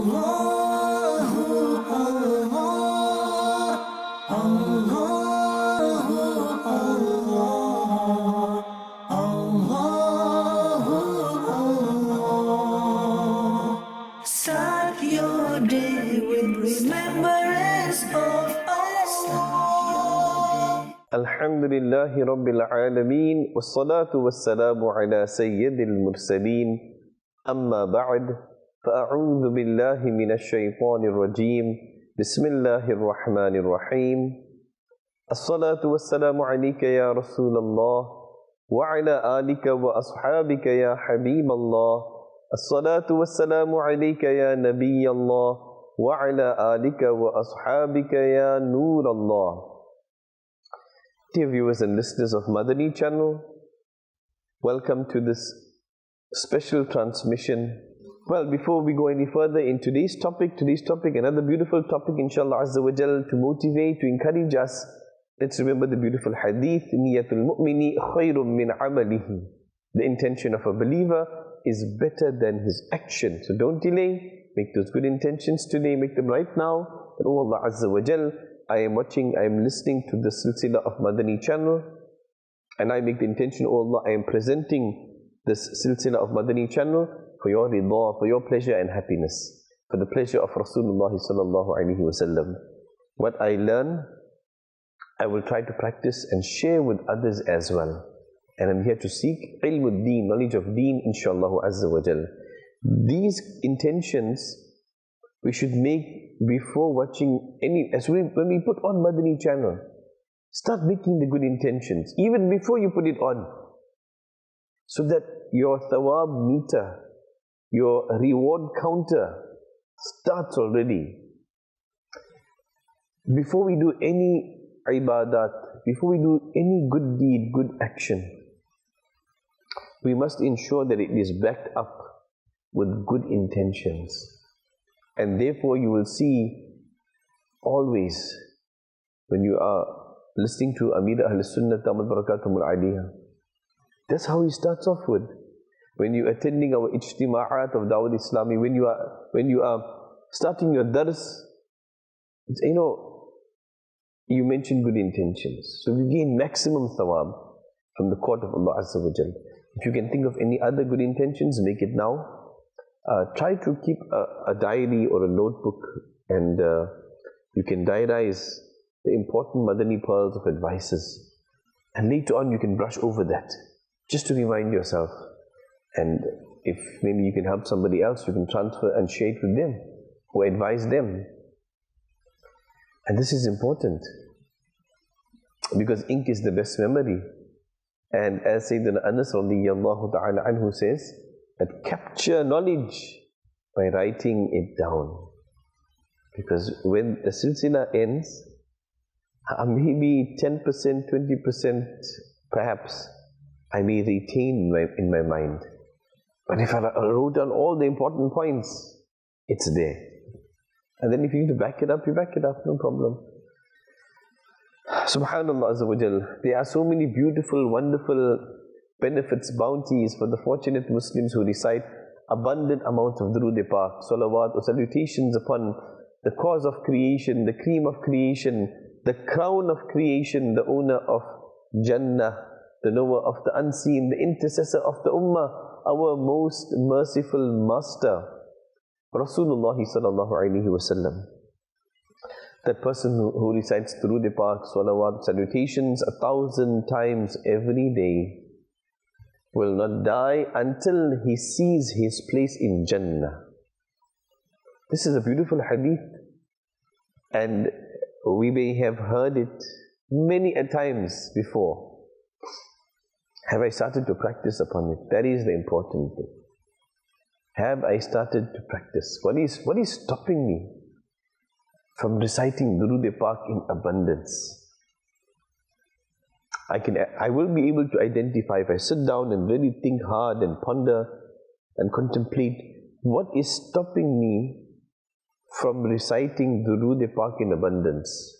Start your day with remembrance of Allah. Alhamdulillahi Rabbil Alameen, wassalatu wassalamu ala Sayyidil Mursaleen, amma ba'd, fa'a'udhu billahi minash shaytanir rajeem, bismillahir rahmanir rahim. As-salatu wassalamu alayka ya Rasulallah, wa ala alika wa ashabika ya Habiballah. As-salatu wassalamu alayka ya Nabiyallah, wa ala alika wa ashabika ya Nurallah. Dear viewers and listeners of Madani Channel, welcome to this special transmission. Well, before we go any further in today's topic, another beautiful topic inshallah Azza wa Jal, to motivate, to encourage us. Let's remember the beautiful hadith, Niyatul mu'mini khayrun min amalihi. The intention of a believer is better than his action. So don't delay, make those good intentions today, make them right now. And oh Allah Azza wa Jal, I am listening to the silsila of Madani Channel, and I make the intention, oh Allah, I am presenting this silsila of Madani Channel for your ridha, for your pleasure and happiness, for the pleasure of Rasulullah sallallahu alaihi wasallam. What I learn, I will try to practice and share with others as well. And I'm here to seek ilmul deen, knowledge of deen, inshallah azza wa jal. These intentions we should make before watching any, when we put on Madani Channel, start making the good intentions, even before you put it on, so that your thawab meter, your reward counter starts already. Before we do any ibadat, before we do any good deed, good action, we must ensure that it is backed up with good intentions. And therefore you will see always, when you are listening to Amir Ahl-Sunnah Tamad Barakatumul Aliyah, that's how he starts off with. When you are attending our ijtima'at of Dawud Islami, when you are starting your dars, you mention good intentions. So we gain maximum thawab from the court of Allah Azza wa Jal. If you can think of any other good intentions, make it now. Try to keep a diary or a notebook, and you can diarize the important Madani pearls of advices. And later on you can brush over that, just to remind yourself. And if maybe you can help somebody else, you can transfer and share it with them, or advise them. And this is important, because ink is the best memory. And as Sayyidina Anas radiyallahu ta'ala anhu says, that capture knowledge by writing it down. Because when the silsila ends, maybe 10%, 20% perhaps, I may retain in my mind. But if I wrote down all the important points, it's there. And then if you need to back it up, you back it up, no problem. Subhanallah Azza wa Jal. There are so many beautiful, wonderful benefits, bounties for the fortunate Muslims who recite abundant amounts of Durood-e-Pak, salawat or salutations upon the cause of creation, the cream of creation, the crown of creation, the owner of Jannah, the knower of the unseen, the intercessor of the Ummah, our most merciful master, Rasulullah sallallahu alaihi wasallam. That person who recites Durood-e-Pak, salawat, salutations 1,000 times every day will not die until he sees his place in Jannah. This is a beautiful hadith, and we may have heard it many a times before. Have I started to practice upon it? That is the important thing. Have I started to practice? What is stopping me from reciting Durood-e-Pak in abundance? I will be able to identify, if I sit down and really think hard and ponder and contemplate, what is stopping me from reciting Durood-e-Pak in abundance.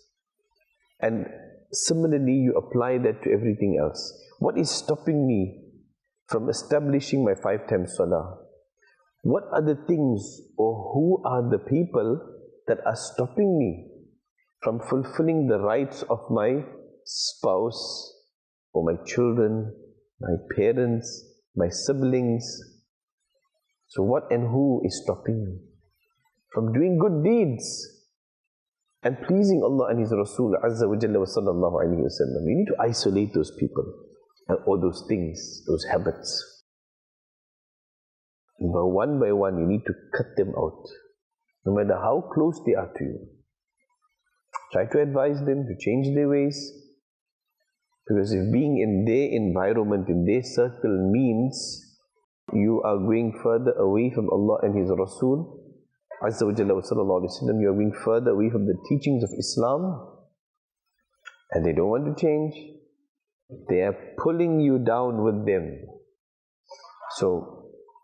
And similarly, you apply that to everything else. What is stopping me from establishing my 5 times salah? what are the things or who are the people that are stopping me from fulfilling the rights of my spouse or my children, my parents, my siblings? So what and who is stopping me from doing good deeds and pleasing Allah and His Rasul Azza wa Jalla wa sallallahu alayhi wa sallam? You need to isolate those people or those things, those habits. But one by one, you need to cut them out, no matter how close they are to you. Try to advise them to change their ways, because if being in their environment, in their circle means you are going further away from Allah and His Rasul Azza wa Jalla wa sallallahu alayhi wa sallam, you are going further away from the teachings of Islam, and they don't want to change, they are pulling you down with them. So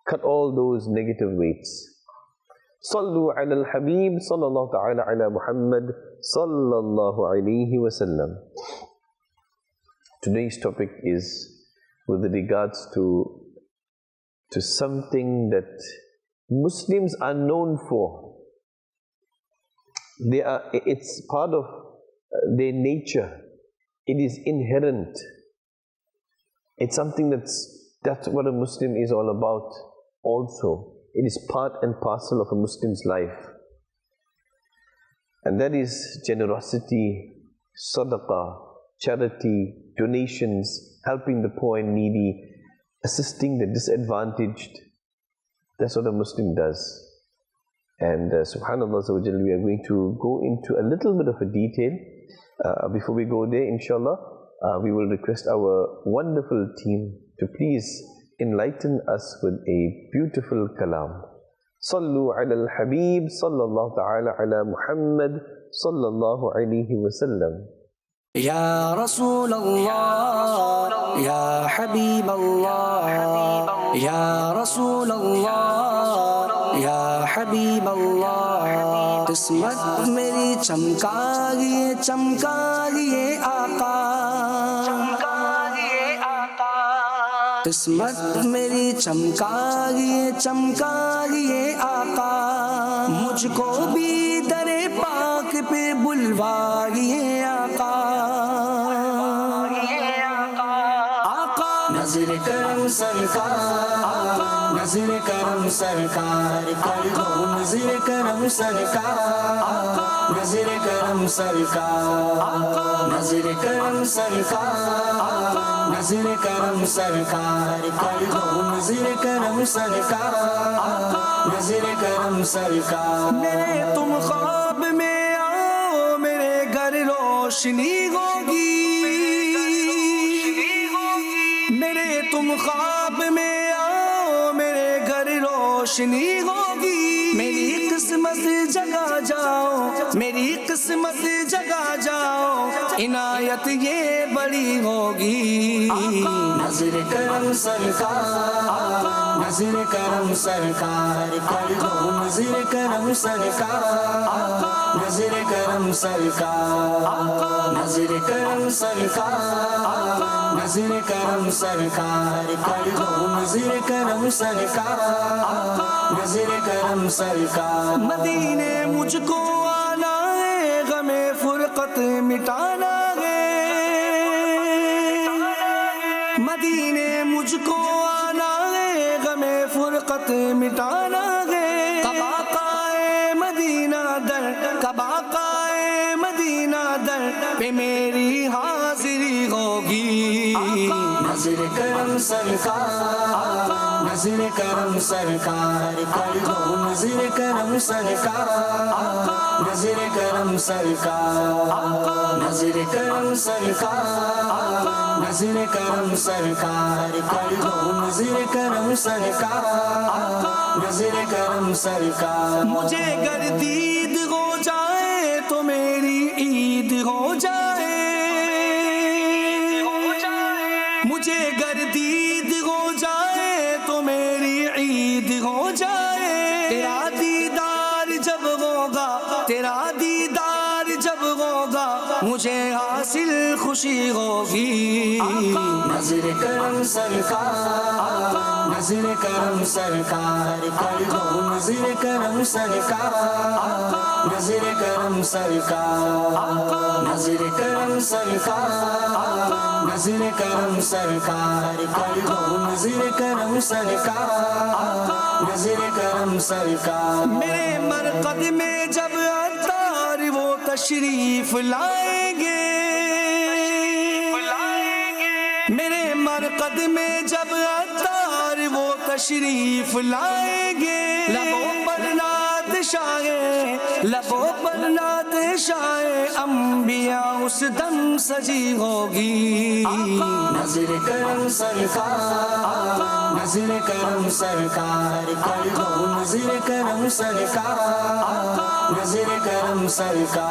cut all those negative weights. Sallu ala al-Habib sallallahu ta'ala ala Muhammad sallallahu alayhi wa sallam. Today's topic is with regards to something that Muslims are known for. It's part of their nature. It is inherent. It's something that's what a Muslim is all about also. It is part and parcel of a Muslim's life. And that is generosity, sadaqah, charity, donations, helping the poor and needy, assisting the disadvantaged. That's what a Muslim does. And subhanAllah, we are going to go into a little bit of a detail. Before we go there, inshallah, we will request our wonderful team to please enlighten us with a beautiful kalam. Sallu ala al-Habib sallallahu ta'ala ala Muhammad sallallahu alayhi wa sallam. Ya Rasul Allah, Ya Habib Allah, Ya Rasul Allah, Ya Habib Allah. Qismat meri chamka diye Aqa. قسمت میری چمکا دیے آقا. مجھ کو بھی در پاک پہ بلوائیے آقا. آقا نظر کرم سرکار، نظر کرم سرکار کر دو، نظر کرم سرکار، نظر کرم سرکار، نظر کرم سرکار، نظر کرم سرکار کر دو، نظر کرم سرکار، نظر کرم سرکار. میرے تم خواب میں آؤ، میرے گھر روشنی ہوگی. میرے تم خواب میں آؤ، میرے گھر روشنی ہوگی. میری قسمت جگا جاؤ، میری قسمت جگا جاؤ، عنایت یہ بڑی ہوگی. نظر کرم سرکار، نظر کرم سرکار کر دو، نظر کرم سرکار، نظر کرم سرکار، نظر کرم سرکار، نظر کرم سرکار کر دو، نظر کرم سرکار، نظر کرم سرکار. مدینے مجھ کو آنا ہے، غم فرقت مٹانا ہے. مدینے مجھ کو آنا ہے، غم فرقت مٹانا ہے. کب آقا مدینہ در، کب آقا مدینہ در پہ میری حاضری ہوگی. نظر کرم سرکار، نظر کرم سرکار کر دو، نظر کرم سرکار، نظر کرم سرکار، نظر کرم سرکار، نظر کرم سرکار کر دو، نظر کرم سرکار، نظر کرم سرکار. مجھے گر دید ہو جائے تو میری عید ہو جائے. مجھے گر دید ہو جائے تو میری عید ہو جائے. تیرا دیدار جب ہوگا، تیرا دیدار جب ہوگا، मुझे हासिल खुशी होगी। नजर करम सरकार, नजर करम सरकार कर दो, नजर करम सरकार, नजर करम सरकार, नजर करम सरकार, नजर करम सरकार कर दो, नजर करम सरकार, नजर करम सरकार। मेरे मरकद में जब अत्तार वो तशरीफ लाएंगे, मेरे मरकद में जब अत्तार वो तशरीफ लाएंगे, लबों पर नात शाये, लबों पर नात शाये अंबिया उस दम सजी होगी। नजर करम सरकार, नजर करम सरकार कर दो, नजर करम सरकार, नजर करम सरकार,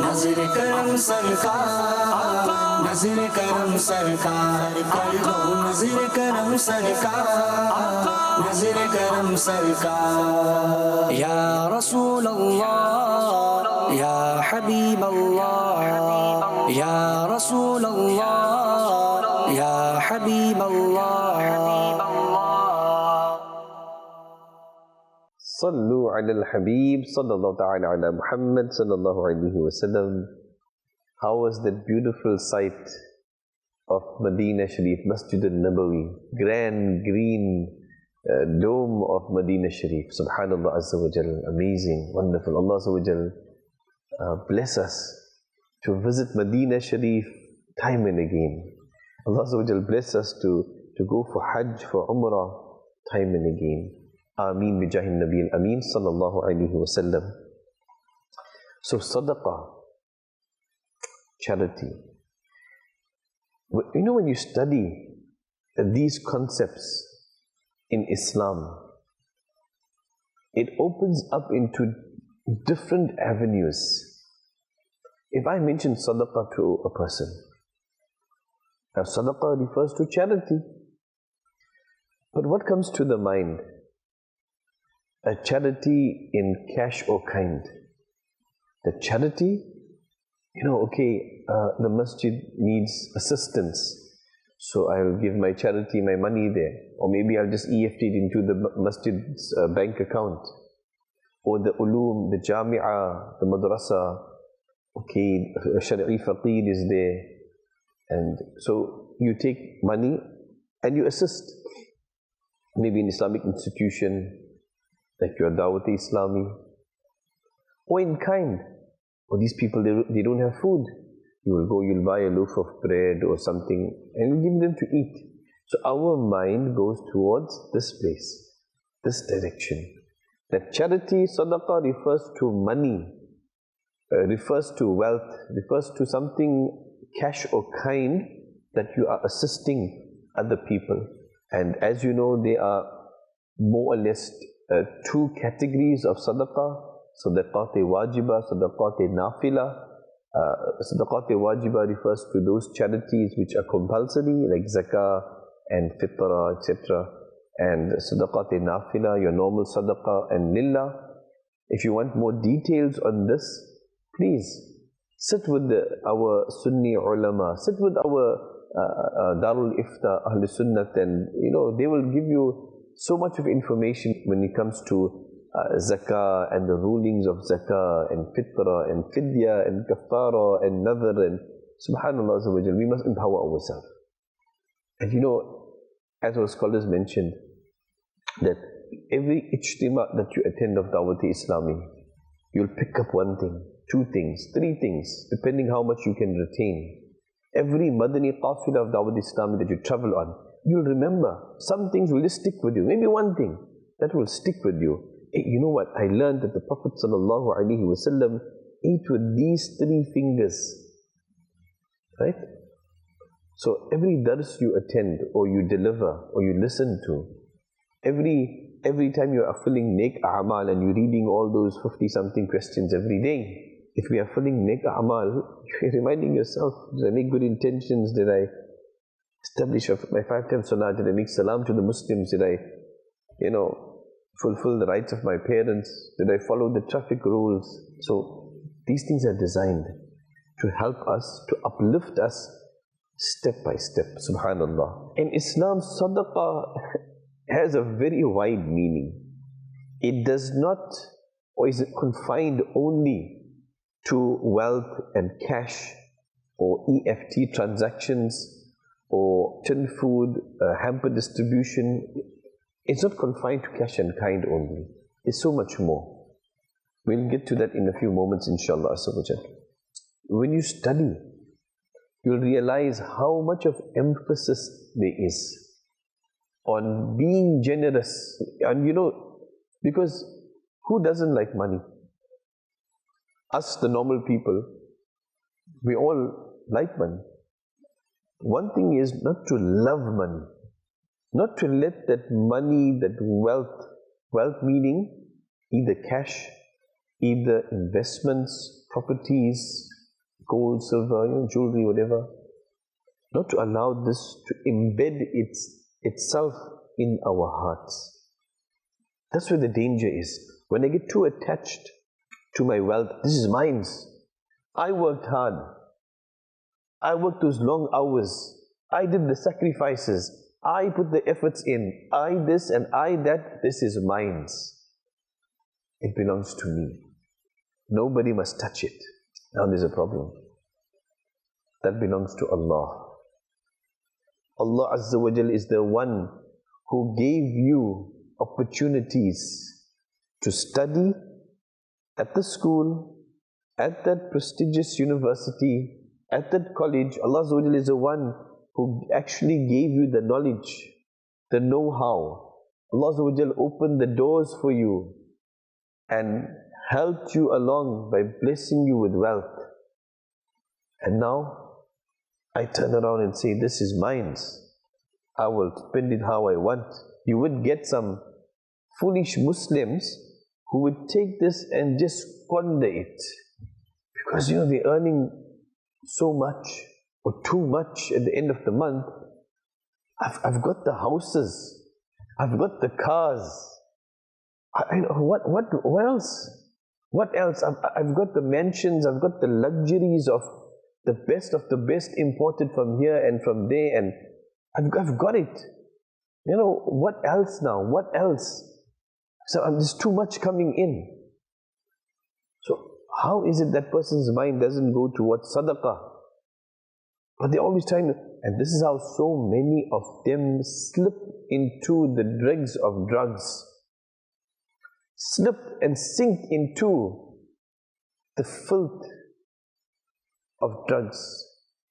नजर करम सरकार, नजर करम सरकार कर दो, नजर करम सरकार, नजर करम सरकार। या रसूल अल्लाह, या हबीब अल्लाह, या रसूल अल्लाह, या हबीब अल्लाह। Sallu ala al-Habib, sallallahu ta'ala ala Muhammad, sallallahu alayhi wa sallam. How was that beautiful sight of Medina Sharif, Masjid al-Nabawi, grand green dome of Medina Sharif. Subhanallah Azza wa Jal, amazing, wonderful. Allah Azza wa Jal bless us to visit Medina Sharif time and again. Allah Azza wa Jal bless us to go for Hajj, for Umrah time and again. Ameen bi jahin Nabi al-Ameen sallallahu alayhi wa sallam. So sadaqah, charity. You know, when you study these concepts in Islam, it opens up into different avenues. If I mention sadaqah to a person, now sadaqah refers to charity. But what comes to the mind? A charity in cash or kind. The charity, you know, okay, the masjid needs assistance, so I'll give my charity, my money there. Or maybe I'll just EFT it into the masjid's bank account. Or the ulum, the jami'ah, the madrasa, okay, a shari'i faqir is there. And so you take money and you assist. Maybe an Islamic institution, like your Dawat Islami. Or in kind. Or these people, they don't have food. You will go, you'll buy a loaf of bread or something and you give them to eat. So our mind goes towards this place, this direction. That charity, sadaqah refers to money, refers to wealth, refers to something cash or kind that you are assisting other people. And as you know, there are more or less two categories of sadaqah. Sadaqat-e-wajiba, sadaqat-e-nafila. Sadaqat-e-wajiba refers to those charities which are compulsory, like zakah and fitra, etc. And sadaqat-e-nafila, your normal sadaqah and lillah. If you want more details on this, please sit with our Sunni ulama, sit with our Darul Ifta, Ahl Sunnat, and you know, they will give you so much of information when it comes to zakah and the rulings of zakah and fitra and fidya and kaffara and nadhr, and subhanallah, we must empower ourselves. And you know, as our scholars mentioned, that every ijtima that you attend of Dawat Islami, you'll pick up one thing, two things, three things, depending how much you can retain. Every Madani Qafila of Dawat Islami that you travel on, you'll remember some things will just stick with you. Maybe one thing that will stick with you. Hey, you know what? I learned that the Prophet ﷺ ate with these three fingers. Right? So every dars you attend or you deliver or you listen to, every time you are filling nek a'mal and you're reading all those 50 something questions every day, if we are filling nek a'mal, you're reminding yourself, did I make good intentions? Did I establish my 5 times salah? Did I make salam to the Muslims? Did I, fulfill the rights of my parents? Did I follow the traffic rules? So these things are designed. to help us, to uplift us step by step. Subhanallah. In Islam, sadaqah has a very wide meaning. It does not, or is it confined only to wealth and cash or EFT transactions or tin food, hamper distribution. It's not confined to cash and kind only. It's so much more. We'll get to that in a few moments, inshallah. When you study, you'll realize how much of emphasis there is on being generous. And because who doesn't like money? Us, the normal people, we all like money. One thing is not to love money, not to let that money, that wealth meaning either cash, either investments, properties, gold, silver, jewelry, whatever, not to allow this to embed itself in our hearts. That's where the danger is. When I get too attached to my wealth, this is mine. I worked hard. I worked those long hours. I did the sacrifices. I put the efforts in. I this and I that. This is mine. It belongs to me. Nobody must touch it. Now there's a problem. That belongs to Allah. Allah Azza wa Jal is the one who gave you opportunities to study at the school, at that prestigious university, at that college. Allah Azza wa Jal is the one who actually gave you the knowledge, the know-how. Allah Azza wa Jal opened the doors for you and helped you along by blessing you with wealth. And now I turn around and say, this is mine. I will spend it how I want. You would get some foolish Muslims who would take this and just squander it. Because they're earning so much or too much at the end of the month. I've got the houses. I've got the cars. What else? What else? I've got the mansions. I've got the luxuries of the best imported from here and from there, and I've got it. What else now? What else? So there's too much coming in. So how is it that person's mind doesn't go towards sadaqah? But they're always trying to, and this is how so many of them slip into the dregs of drugs. Slip and sink into the filth of drugs,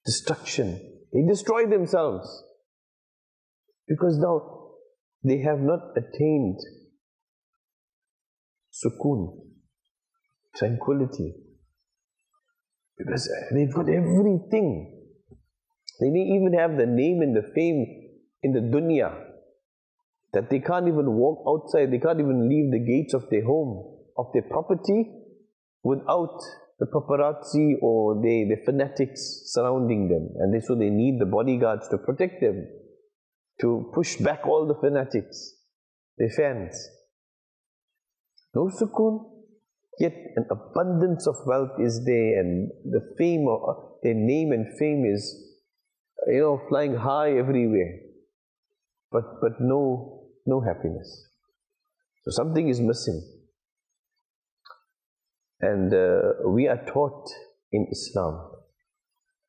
destruction. They destroy themselves because now they have not attained sukoon, tranquility, because they've got everything. They may even have the name and the fame in the dunya that they can't even walk outside, they can't even leave the gates of their home, of their property, without the paparazzi or the fanatics surrounding them. And so they need the bodyguards to protect them, to push back all the fanatics, their fans. No sukoon, yet an abundance of wealth is there, and the fame of their name and fame is flying high everywhere, but no happiness. So something is missing. And we are taught in Islam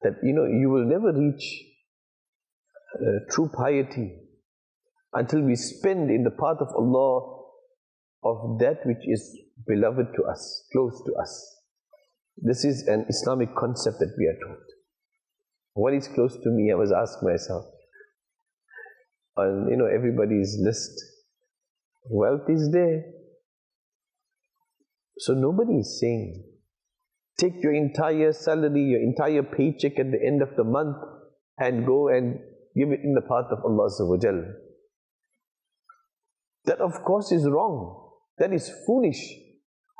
that you will never reach true piety until we spend in the path of Allah of that which is beloved to us, close to us. This is an Islamic concept that we are taught. What is close to me? I was asked myself. On everybody's list, wealth is there. So nobody is saying, take your entire salary, your entire paycheck at the end of the month and go and give it in the path of Allah Azza wa Jal. That of course is wrong. That is foolish.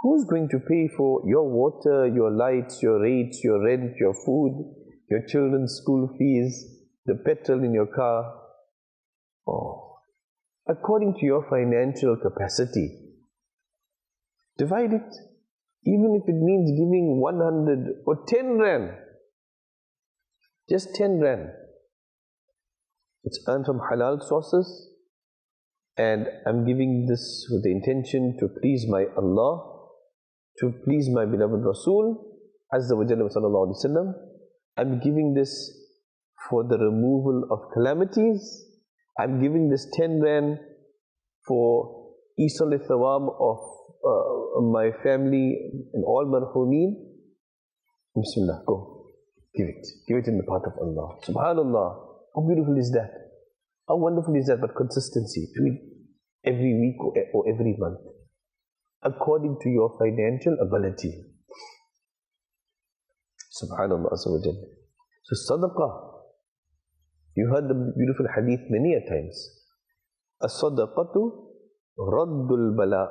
Who's going to pay for your water, your lights, your rates, your rent, your food, your children's school fees, the petrol in your car? According to your financial capacity. Divide it. Even if it means giving 100 or 10 rand Just 10 rand. It's earned from halal sources, and I'm giving this with the intention to please my Allah, to please my beloved Rasul, Azza wa Jalla sallallahu alaihi wasallam. I'm giving this for the removal of calamities. I'm giving this 10 rand for Isal Thawab of my family and all marhumeen. Bismillah, go. Give it. Give it in the path of Allah. Subhanallah. How beautiful is that? How wonderful is that? But consistency. Do it every week or every month, according to your financial ability. Subhanallah Azza wa Jalla. So sadaqah. You heard the beautiful hadith many a times. As-sadaqatu raddul bala.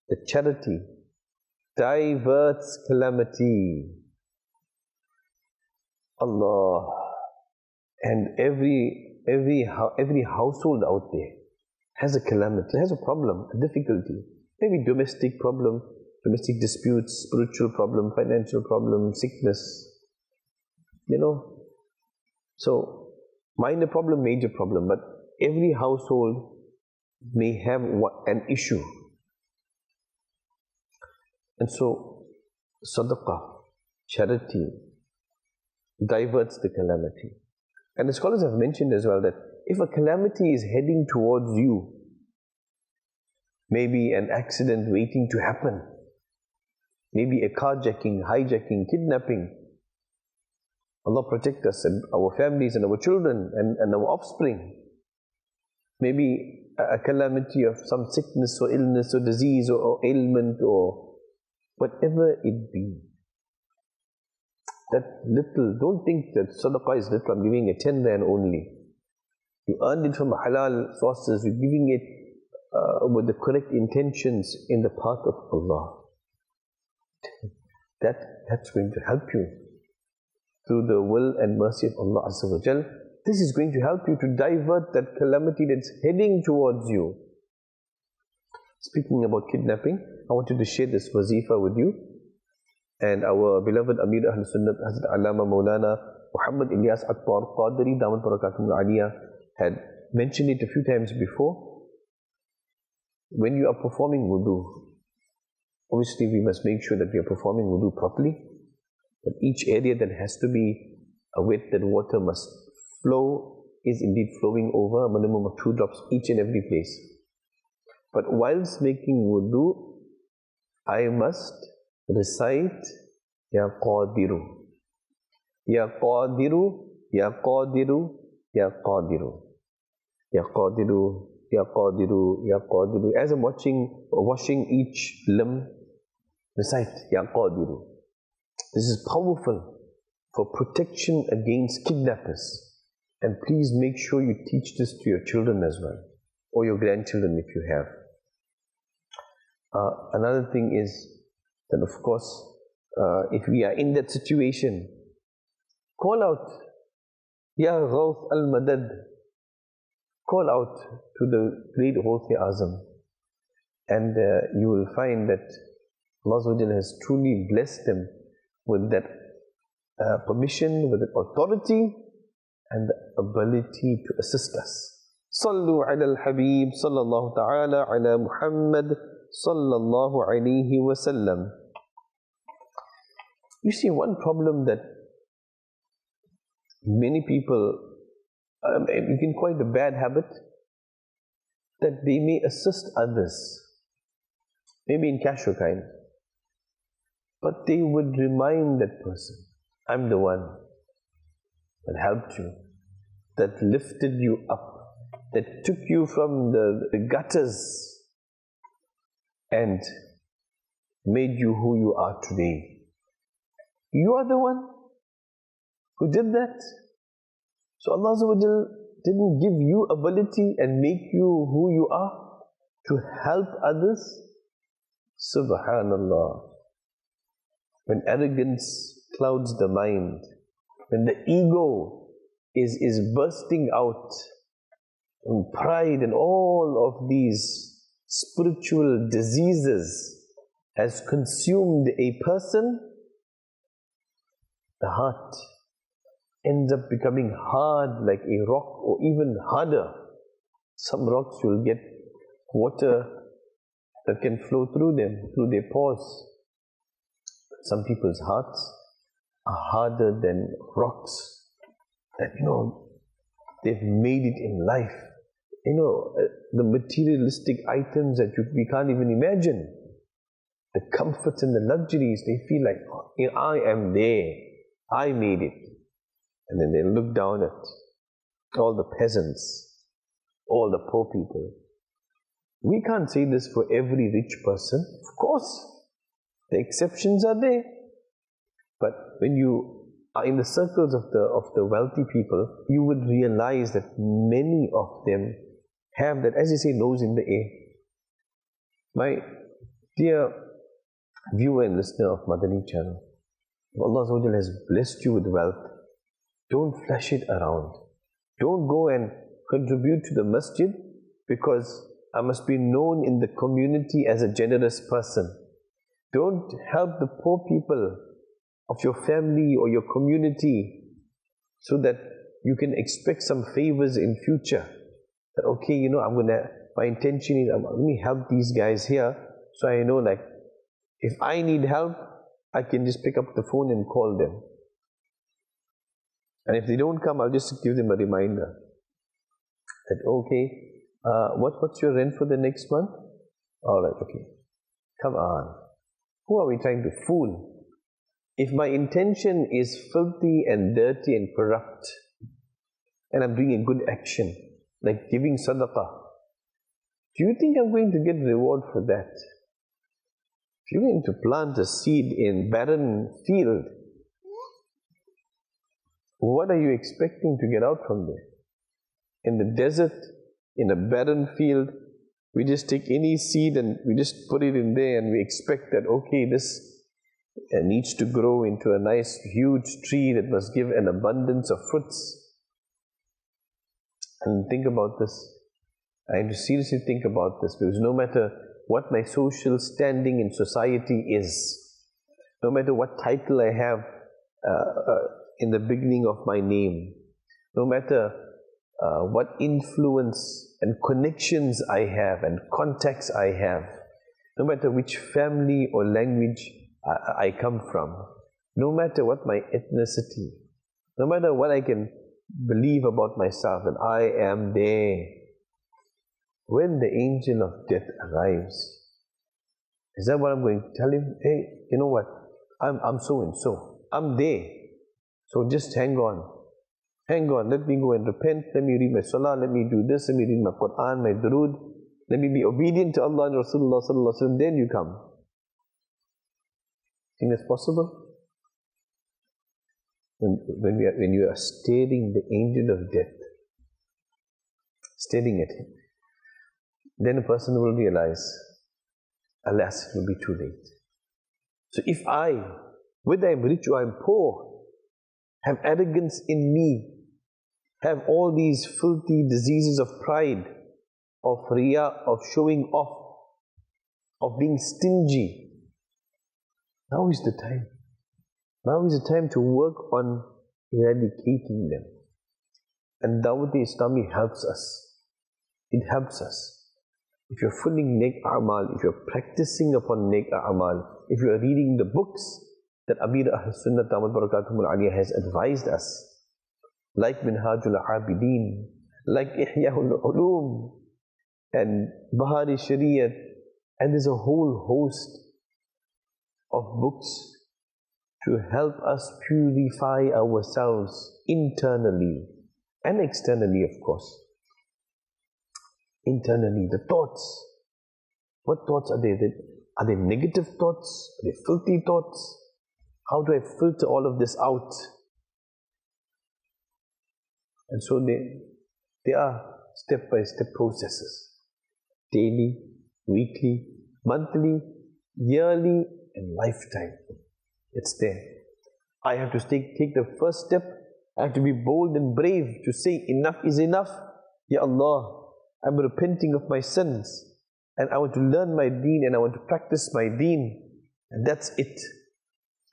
The charity diverts calamity. Allah. And every household out there has a calamity, has a problem, a difficulty. Maybe domestic problem, domestic disputes, spiritual problem, financial problem, sickness. So minor problem, major problem, but every household may have an issue. And so sadaqah, charity, diverts the calamity. And the scholars have mentioned as well that if a calamity is heading towards you, maybe an accident waiting to happen, maybe a carjacking, hijacking, kidnapping, Allah protect us and our families and our children and our offspring. Maybe a calamity of some sickness or illness or disease or ailment or whatever it be. That little, don't think that sadaqah is little, I'm giving a 10 rand only. You earned it from halal sources, you're giving it with the correct intentions in the path of Allah. That's going to help you through the will and mercy of Allah Azza wa Jal. This is going to help you to divert that calamity that's heading towards you. Speaking about kidnapping, I wanted to share this wazifa with you. And our beloved Amir Ahl Sunnat Hazrat Allama Maulana Muhammad Ilyas Attar Qadri Damat Barakatum Aliyah had mentioned it a few times before. When you are performing wudu, obviously we must make sure that we are performing wudu properly. But each area that has to be wet, that water must flow, is indeed flowing over, a minimum of 2 drops each and every place. But whilst making wudu, I must recite Ya Qadiru, Ya Qadiru, Ya Qadiru, Ya Qadiru, Ya Qadiru, Ya Qadiru, Ya Qadiru. As I'm washing each limb, recite Ya Qadiru. This is powerful for protection against kidnappers. And please make sure you teach this to your children as well, or your grandchildren if you have. Another thing is that, of course, if we are in that situation, call out, Ya Ghawth al-Madad. Call out to the great Ghawth-e-Azam. And you will find that Allah has truly blessed them with that permission, with that authority, and the ability to assist us. Sallu ala al-Habib, sallallahu ta'ala ala Muhammad, sallallahu alayhi wa sallam. You see, one problem that many people, you can call it a bad habit, that they may assist others, maybe in cash or kind, but they would remind that person, I'm the one that helped you, that lifted you up, that took you from the gutters and made you who you are today. You are the one who did that. So Allah Azza wa Jal didn't give you ability and make you who you are to help others. Subhanallah. When arrogance clouds the mind, when the ego is bursting out, and pride and all of these spiritual diseases has consumed a person, the heart ends up becoming hard like a rock, or even harder. Some rocks will get water that can flow through them, through their pores. Some people's hearts are harder than rocks. That, they've made it in life. The materialistic items that we can't even imagine. The comforts and the luxuries, they feel like, oh, I am there. I made it. And then they look down at all the peasants, all the poor people. We can't say this for every rich person. Of course, the exceptions are there. But when you are in the circles of the wealthy people, you would realize that many of them have that, as you say, nose in the air. My dear viewer and listener of Madani Channel, if Allah has blessed you with wealth, don't flash it around. Don't go and contribute to the masjid because I must be known in the community as a generous person. Don't help the poor people of your family or your community so that you can expect some favors in future. That, okay, my intention is, let me help these guys here, so I know, like, if I need help, I can just pick up the phone and call them. And if they don't come, I'll just give them a reminder that, okay, what's your rent for the next month? Alright, okay. Come on. Who are we trying to fool? If my intention is filthy and dirty and corrupt, and I'm doing a good action, like giving sadaqah, do you think I'm going to get reward for that? If you're going to plant a seed in barren field, what are you expecting to get out from there? In the desert, in a barren field, we just take any seed and we just put it in there and we expect that, okay, this needs to grow into a nice huge tree that must give an abundance of fruits. And think about this. I have to seriously think about this, because no matter what my social standing in society is, no matter what title I have in the beginning of my name, no matter what influence and connections I have and contacts I have, no matter which family or language I come from, no matter what my ethnicity, no matter what I can believe about myself, that I am there. When the angel of death arrives, is that what I'm going to tell him? Hey, you know what? I'm so and so. I'm there. So just hang on. Hang on. Let me go and repent. Let me read my salah. Let me do this. Let me read my Quran, my durood. Let me be obedient to Allah and Rasulullah sallallahu alaihi wasallam. Then you come. Think that's possible? When you are staring the angel of death, staring at him, then a person will realize, alas, it will be too late. So if I, whether I'm rich or I'm poor, have arrogance in me, have all these filthy diseases of pride, of riya, of showing off, of being stingy, now is the time. Now is the time to work on eradicating them. And Dawat-e-Islami helps us. It helps us. If you're fully nek a'mal, if you're practicing upon nek a'mal, if you're reading the books that Amir Ahl-Sunnah Damat Barakatuhumul Aliyah has advised us, like Minhajul Abidin, like Ihya'ul Ulum, and Bahari Shariat, and there's a whole host of books to help us purify ourselves internally and externally, of course. Internally, the thoughts. What thoughts are they? Are they negative thoughts? Are they filthy thoughts? How do I filter all of this out? And so they are step-by-step processes. Daily, weekly, monthly, yearly, and lifetime. It's there. I have to take the first step. I have to be bold and brave to say enough is enough. Ya Allah, I'm repenting of my sins, and I want to learn my deen, and I want to practice my deen, and that's it.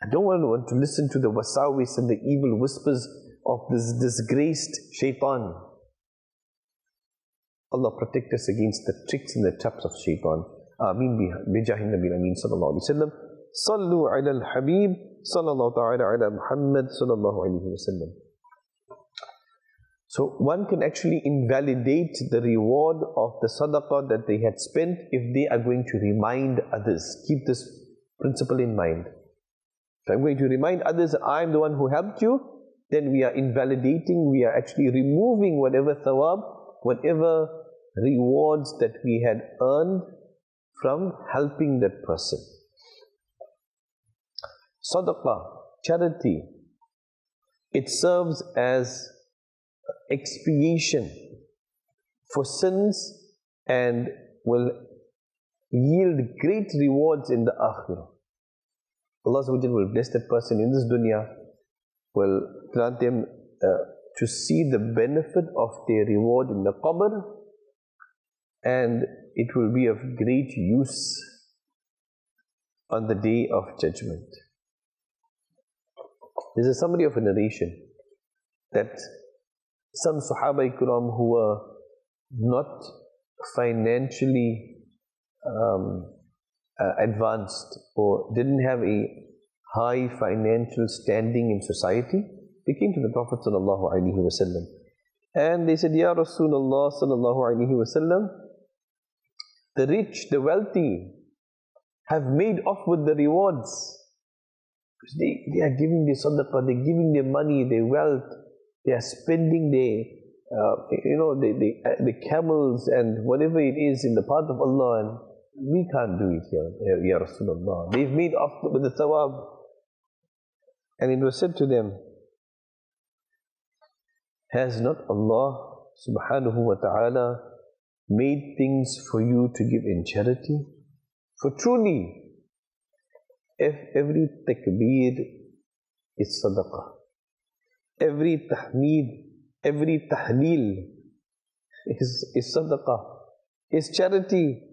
I don't want to listen to the wasawis and the evil whispers of this disgraced shaitan. Allah protect us against the tricks and the traps of shaitan. Ameen bijahin Nabi Ameen sallallahu alayhi wa sallam. Sallu ala al-Habib sallallahu ta'ala ala Muhammad sallallahu alayhi wa sallam. So one can actually invalidate the reward of the sadaqah that they had spent if they are going to remind others. Keep this principle in mind. If I'm going to remind others I'm the one who helped you, then we are invalidating, we are actually removing whatever thawab, whatever rewards that we had earned from helping that person. Sadaqah, charity, it serves as expiation for sins and will yield great rewards in the akhirah. Allah will bless that person in this dunya, will grant them to see the benefit of their reward in the qabr, and it will be of great use on the day of judgment. There's a summary of a narration that some Sahaba Ikram who were not financially advanced or didn't have a high financial standing in society, they came to the Prophet sallallahu alaihi wasallam and they said, Ya Rasulullah sallallahu alaihi wasallam, the rich, the wealthy have made off with the rewards. Because they are giving their sadaqah, they're giving their money, their wealth, they are spending their, the camels and whatever it is in the path of Allah, and we can't do it here, Ya Rasulullah. They've made off with the thawab. And it was said to them, has not Allah subhanahu wa ta'ala made things for you to give in charity? For truly, if every takbir is sadaqah, every tahmeed, every tahleel is sadaqah, is charity,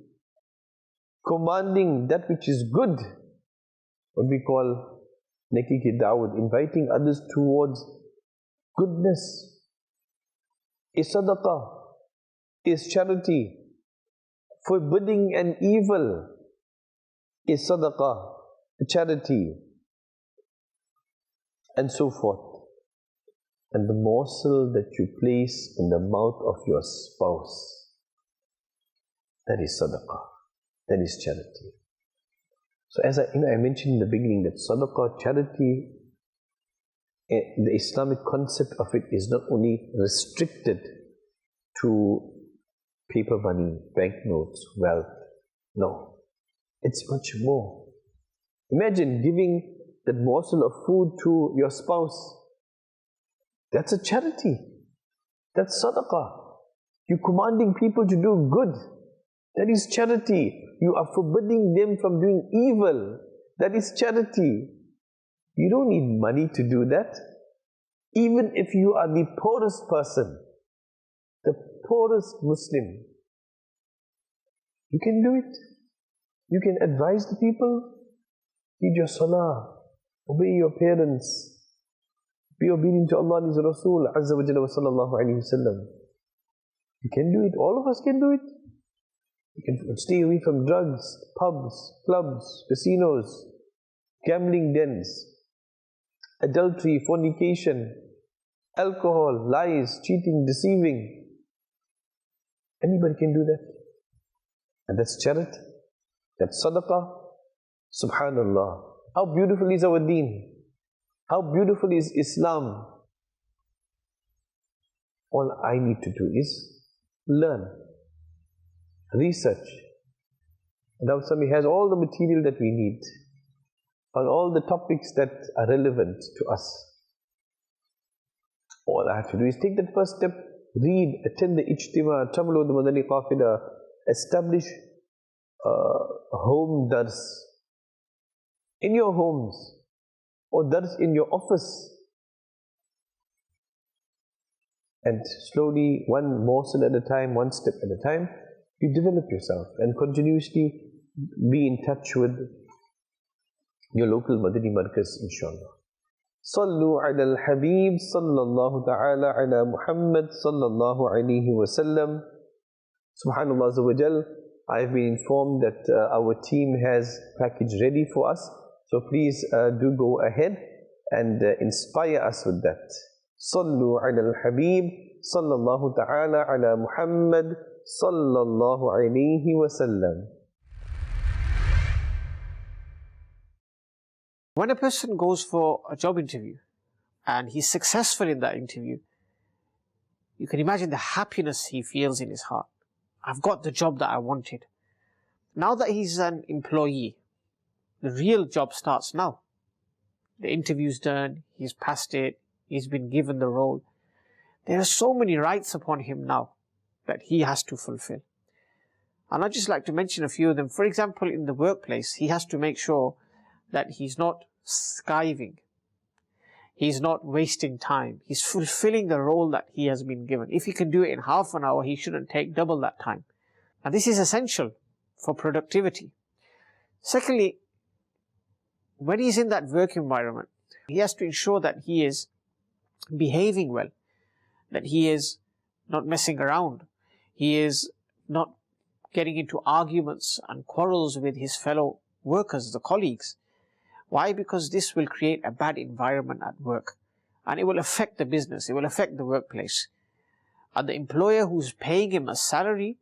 commanding that which is good, what we call neki ki da'wat, inviting others towards goodness, is sadaqah, is charity, forbidding an evil is sadaqah, charity, and so forth. And the morsel that you place in the mouth of your spouse, that is sadaqah, that is charity. So as I mentioned in the beginning that sadaqah, charity, the Islamic concept of it is not only restricted to paper money, banknotes, wealth. No, it's much more. Imagine giving that morsel of food to your spouse. That's a charity. That's sadaqah. You're commanding people to do good. That is charity. You are forbidding them from doing evil. That is charity. You don't need money to do that. Even if you are the poorest person, the poorest Muslim, you can do it. You can advise the people, read your salah, obey your parents, be obedient to Allah and His Rasul Azza wa Jalla wa sallallahu alayhi wa sallam. You can do it. All of us can do it. You can stay away from drugs, pubs, clubs, casinos, gambling dens, adultery, fornication, alcohol, lies, cheating, deceiving. Anybody can do that. And that's charity. That's sadaqah. Subhanallah. How beautiful is our deen. How beautiful is Islam. All I need to do is learn, research. Now somebody has all the material that we need on all the topics that are relevant to us. All I have to do is take that first step, read, attend the ijtima, travel with the Madani Qafila, establish home dars in your homes or dars in your office, and slowly, one morsel at a time, one step at a time, you develop yourself and continuously be in touch with your local Madani Markaz, inshallah. صلوا على الحبيب صلى الله تعالى على محمد صلى الله عليه وسلم. Subhanallah Azza wa Jal, I've been informed that our team has package ready for us. So please do go ahead and inspire us with that. صلوا على الحبيب صلى الله تعالى على محمد صلى الله عليه وسلم. When a person goes for a job interview and he's successful in that interview, you can imagine the happiness he feels in his heart. I've got the job that I wanted. Now that he's an employee, the real job starts now. The interview's done, he's passed it, he's been given the role. There are so many rights upon him now that he has to fulfill. And I'd just like to mention a few of them. For example, in the workplace, he has to make sure that he's not skiving. He's not wasting time. He's fulfilling the role that he has been given. If he can do it in half an hour, he shouldn't take double that time. And this is essential for productivity. Secondly, when he's in that work environment, he has to ensure that he is behaving well, that he is not messing around, he is not getting into arguments and quarrels with his fellow workers, the colleagues. Why? Because this will create a bad environment at work and it will affect the business, it will affect the workplace. And the employer who's paying him a salary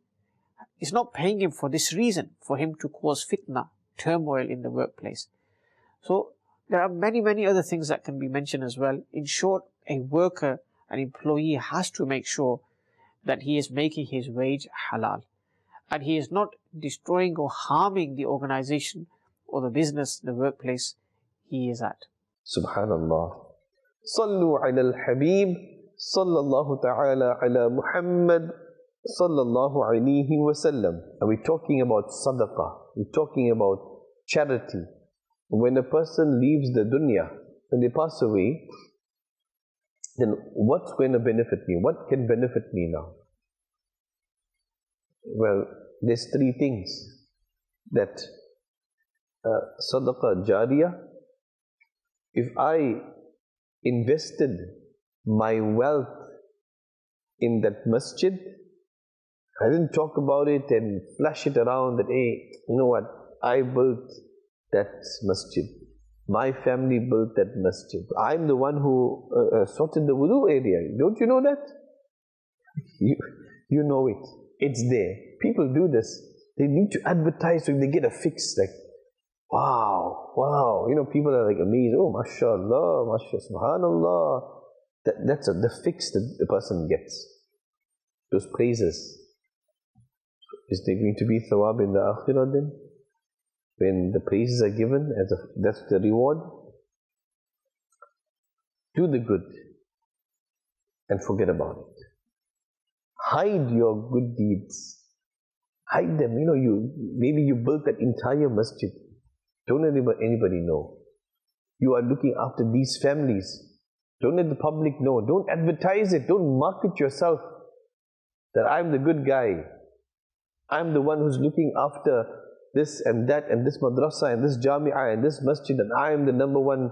is not paying him for this reason, for him to cause fitna, turmoil in the workplace. So there are many other things that can be mentioned as well. In short, a worker, an employee has to make sure that he is making his wage halal and he is not destroying or harming the organization or the business, the workplace he is at. Subhanallah. Sallu ala al-Habib sallallahu ta'ala ala Muhammad sallallahu alayhi wa sallam. And we're talking about sadaqah, we're talking about charity. When a person leaves the dunya, when they pass away, then what's going to benefit me? What can benefit me now? Well, there's three things that sadaqah jariyah. If I invested my wealth in that masjid, I didn't talk about it and flash it around that, hey, you know what, I built that masjid, my family built that masjid, I'm the one who sorted the wudu area. Don't you know that? You know it, it's there. People do this. They need to advertise so they get a fix, like, wow, you know, people are like amazed, oh, mashallah, subhanallah. That's the fix that the person gets, those praises. Is there going to be thawab in the akhirah then? When the praises are given, that's the reward. Do the good and forget about it. Hide your good deeds. Hide them. You know, maybe you built that entire masjid. Don't let anybody know. You are looking after these families. Don't let the public know. Don't advertise it. Don't market yourself that I'm the good guy. I'm the one who's looking after this and that and this madrasa and this jami'ah and this masjid, and I am the number one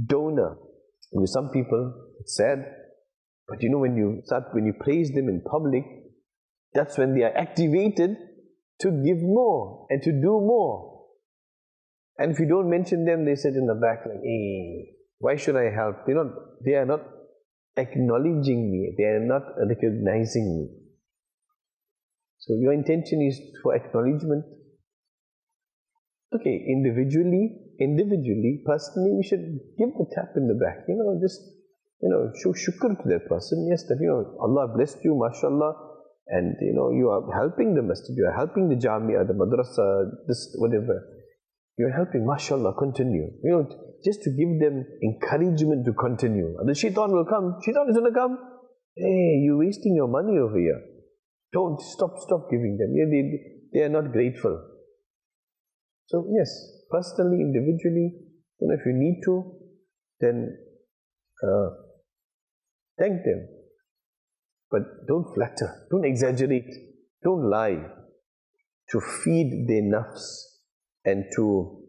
donor. And with some people, it's sad, but you know, when you praise them in public, that's when they are activated to give more and to do more. And if you don't mention them, they sit in the back like, hey, why should I help? They are not acknowledging me, they are not recognizing me. So your intention is for acknowledgement. Okay, individually, personally, we should give the tap in the back. Show shukr to that person. Yes, that Allah blessed you, mashallah, and you are helping the masjid, you are helping the jamia, the madrasa, this whatever. You are helping, mashallah, continue. Just to give them encouragement to continue. And the shaitan will come. Shaitan is going to come. Hey, you're wasting your money over here. Don't stop giving them. They are not grateful. So yes, personally, individually, if you need to, then thank them. But don't flatter, don't exaggerate, don't lie, to feed their nafs and to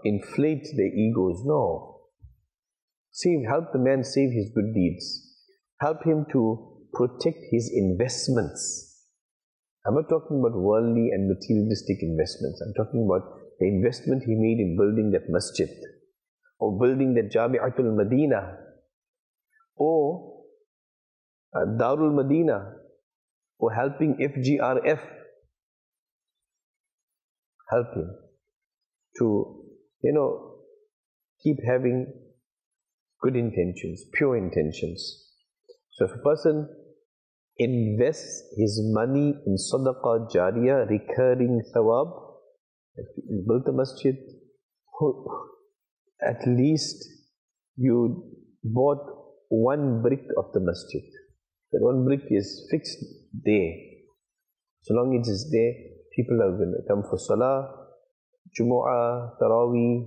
inflate their egos. No. Help the man save his good deeds. Help him to protect his investments. I'm not talking about worldly and materialistic investments. I'm talking about the investment he made in building that masjid, or building that Jami'atul Madina, or Darul Madina, or helping FGRF. Help him to, keep having good intentions, pure intentions. So if a person invests his money in sadaqah jariyah, recurring thawab, if you built a masjid, at least you bought one brick of the masjid. That one brick is fixed there. So long as it's there, people are going to come for salah, Jumu'ah, Taraweeh,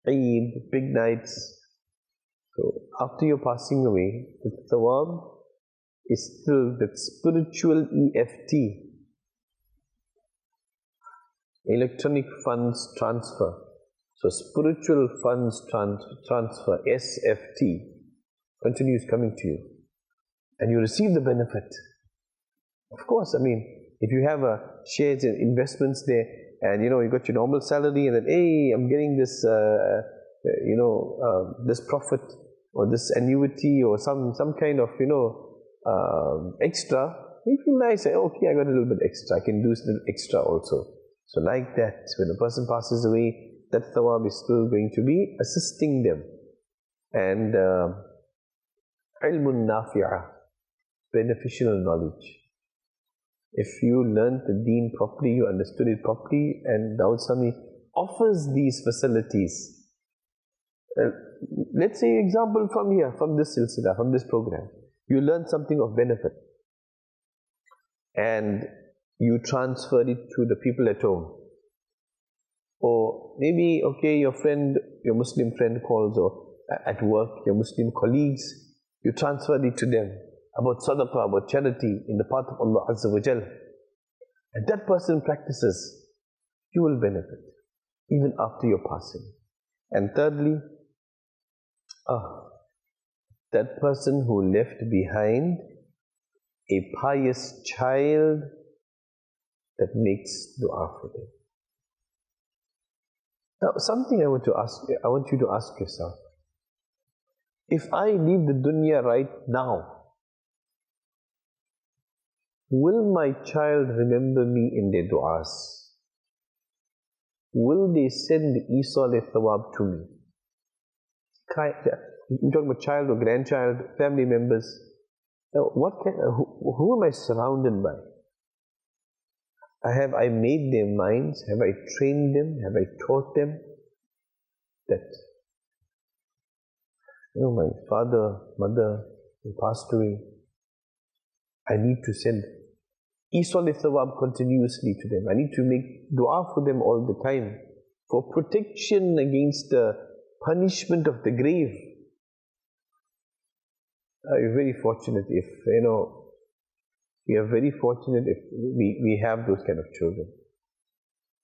Eid, big nights. So after you're passing away, the thawab is still that spiritual EFT, electronic funds transfer. So spiritual funds transfer, SFT, continues coming to you. And you receive the benefit. Of course, if you have shares and investments there, and you got your normal salary, and then, hey, I'm getting this, this profit, or this annuity, or some kind of, extra, you feel nice, say, okay, I got a little bit extra, I can do a little extra also. So like that, when a person passes away, that thawab is still going to be assisting them. And ilmun nafi'ah, beneficial knowledge. If you learned the deen properly, you understood it properly, and Dawud Sami offers these facilities. Let's say example from here, from this silsila, from this program. You learn something of benefit, and you transfer it to the people at home. Or maybe, okay, your Muslim friend calls, or at work, your Muslim colleagues, you transfer it to them about sadaqah, about charity in the path of Allah Azza wa Jal. And that person practices, you will benefit even after your passing. And thirdly, that person who left behind a pious child that makes dua for them. Now, something I want you to ask yourself. If I leave the dunya right now, will my child remember me in their du'as? Will they send Isa thawab to me? You're talking about child or grandchild, family members. Now, who am I surrounded by? Have I made their minds? Have I trained them? Have I taught them that, my father, mother, they passed away. I need to send Isal thawab continuously to them. I need to make dua for them all the time, for protection against the punishment of the grave. We're very fortunate if, we are very fortunate if we have those kind of children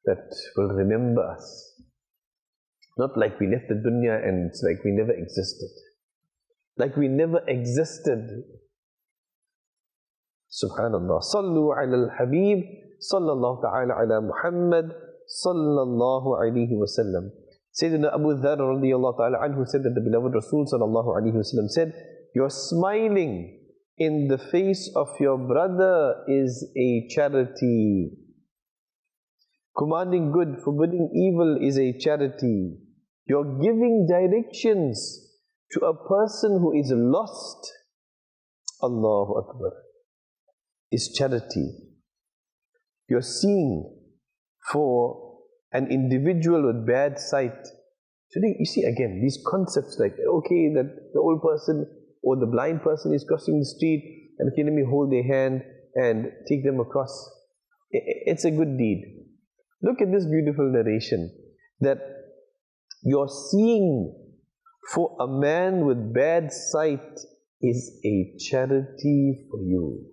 that will remember us. Not like we left the dunya and it's like we never existed. Like we never existed. Subhanallah. Sallu ala al-Habib, sallallahu ta'ala ala Muhammad, sallallahu alayhi wa sallam. Sayyidina Abu Dharr radiyallahu ta'ala anhu said that the beloved Rasul sallallahu alayhi wa sallam said, "You're smiling in the face of your brother is a charity. Commanding good, forbidding evil is a charity. You're giving directions to a person who is lost, Allahu Akbar, is charity. You're seeing for an individual with bad sight. Today, you see again, these concepts like, okay, that the old person or the blind person is crossing the street, and okay, let me hold their hand and take them across. It's a good deed. Look at this beautiful narration, that you're seeing for a man with bad sight is a charity for you.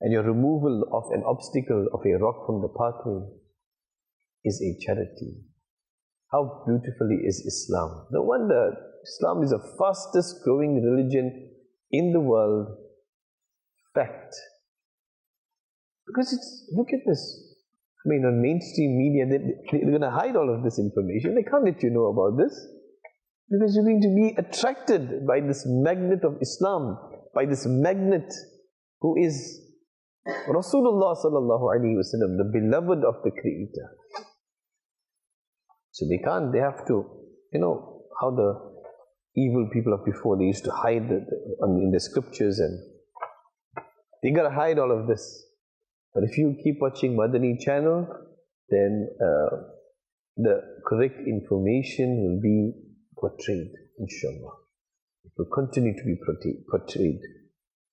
And your removal of an obstacle, of a rock from the pathway, is a charity. How beautifully is Islam. No wonder Islam is the fastest growing religion in the world. Fact. Because look at this. I mean, on mainstream media, they're going to hide all of this information. They can't let you know about this. Because you're going to be attracted by this magnet of Islam, by this magnet who is Rasulullah sallallahu alaihi wasallam, the beloved of the Creator. So they have to, how the evil people of before, they used to hide in the scriptures, and they got to hide all of this. But if you keep watching Madani Channel, then the correct information will be portrayed, inshallah. It will continue to be portrayed.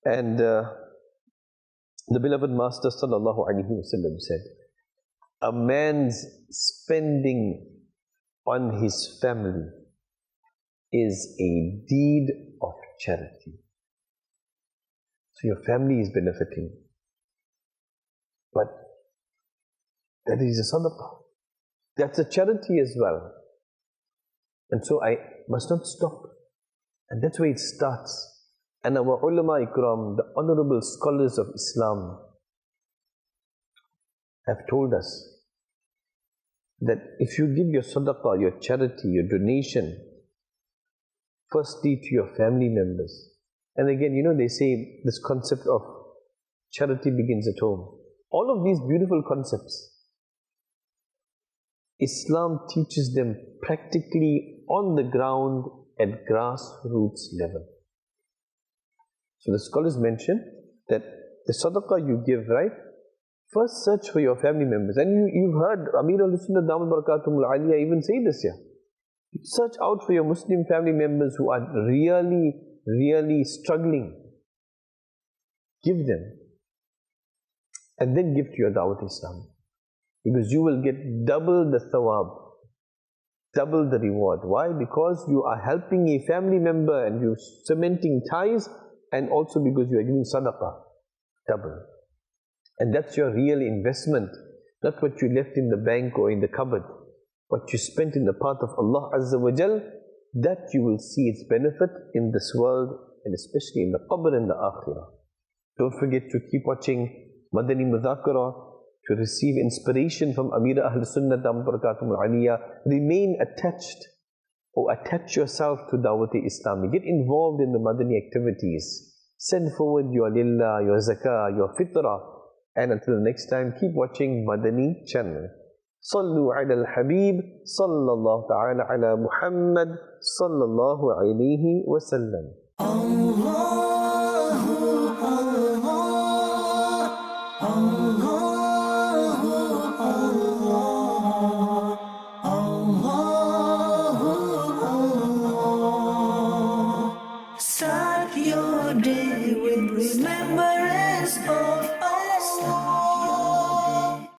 And the beloved Master sallallahu alaihi wasallam said, a man's spending on his family is a deed of charity. So your family is benefiting. But that is a sadaqah. That's a charity as well. And so I must not stop. And that's where it starts. And our ulama ikram, the honorable scholars of Islam, have told us that if you give your sadaqah, your charity, your donation, firstly to your family members. And again, they say this concept of charity begins at home. All of these beautiful concepts, Islam teaches them practically on the ground at grassroots level. So the scholars mention that the sadaqah you give, right? First search for your family members. And you've heard Amir al-Sunnah Damat Barakatumul Aliyah even say this here. Search out for your Muslim family members who are really, really struggling. Give them. And then give to your Dawat Islam. Because you will get double the thawab, double the reward. Why? Because you are helping a family member and you're cementing ties, and also because you are giving sadaqah, double. And that's your real investment, not what you left in the bank or in the cupboard. What you spent in the path of Allah Azza wa Jal, that you will see its benefit in this world, and especially in the qabr and the akhirah. Don't forget to keep watching Madani Mudhakara to receive inspiration from Amira Ahl Sunnah Damat Barakatumul Aliyah. Remain attached, or attach yourself to Dawat-e Islami. Get involved in the Madani activities. Send forward your lillah, your zakah, your fitrah. And until next time, keep watching Madani Channel. Sallu ala al-Habib, sallallahu ta'ala ala Muhammad, sallallahu alayhi wa sallam. Start your day with remembrance of